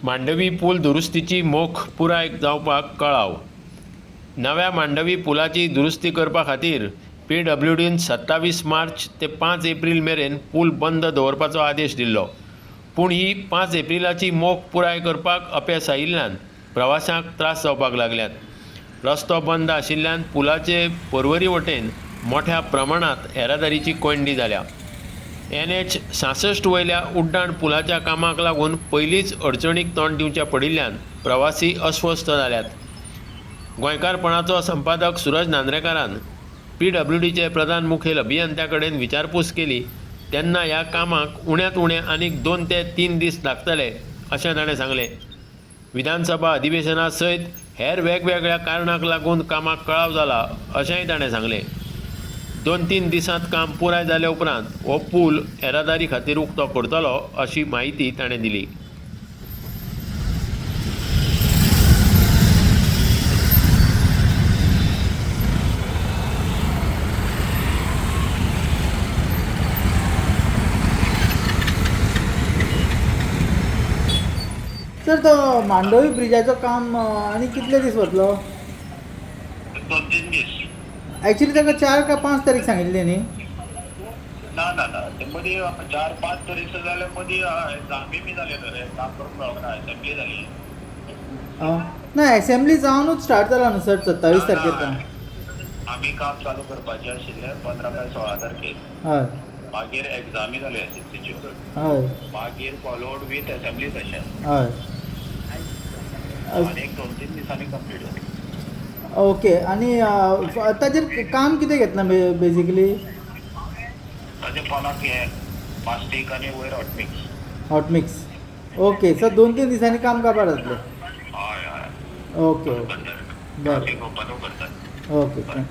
मांडवी पूल दुरुस्तीची मोख पुराय जावपाक कळाव. नव्या मांडवी पुलाची दुरुस्ती करपा खातीर PWDन 27 मार्च ते 5 एप्रील मेरेन पूल बंद दवरपाचो आदेश दिल्लो. पूण ही 5 एप्रिलाची मोख पुराय करपाक अपेस आयिल्ल्यान प्रवाशांक त्रास जावपाक लागल्यात. रस्तो बंद आशिल्ल्यान पुलाचे पर्वरी वटेन मोठ्या प्रमाणांत येरादारीची कोंडी जाल्या. NH-66 वयल्या उड्डाण पुलाच्या कामाक लागून पयलींच अडचणीक तोंड दिवचें पडिल्ल्यान प्रवासी अस्वस्थ जाल्यात. गोंयकारपणाचो संपादक सूरज नांद्रेकारान PWDचे प्रधान मुखेल अभियंत्या कडेन विचारपूस केली तेन्ना ह्या कामाक उण्यांत उणें आनीक 2 ते 3 दीस लागतले अशें ताणें सांगलें. विधानसभा अधिवेशना सयत हेर वेगवेगळ्या कारणांक लागून कामाक कळाव जाला अशेंय ताणें सांगलें. 2-3 दिसांत काम पुराय जाल्या उपरांत हो पूल येरादारी खातीर उक्तो करतलो अशी माहिती ताणें दिली. सर तो मांडवी ब्रिजाचो काम आनी कितले दीस वतलो? 2-3 दीस. ॲक्च्युली ताका 4 का 5 तारीख सांगिल्ली न्ही? ना ते मदीं 4-5 दीस जाले मदीं एग्जामी बी जाले रे काम करूंक मेळना एसेंब्ली जाली. ना एसेंब्ली जावनूच स्टार्ट जाला न्हू सर 27 तारखेर. आमी काम चालू करपाचें आशिल्लें 15 काय 16 तारखेर. हय मागीर एग्जामी जाल्यो SSCच्यो. हय मागीर फॉलोड विथ एसेंब्ली सेशन हय आनी 2-3 दिसांनी कंप्लीट जाली. ओके. आनी ताजेर काम कितें घेतलां बेजिकली? ताजे पोनाक हे प्लास्टीक आनी वयर hot mix. Hot mix. Okay. Sir 2-3 दिसांनी काम काबार जातलें. हय ओके बरें बरें ओपन करतात. ओके. बरें.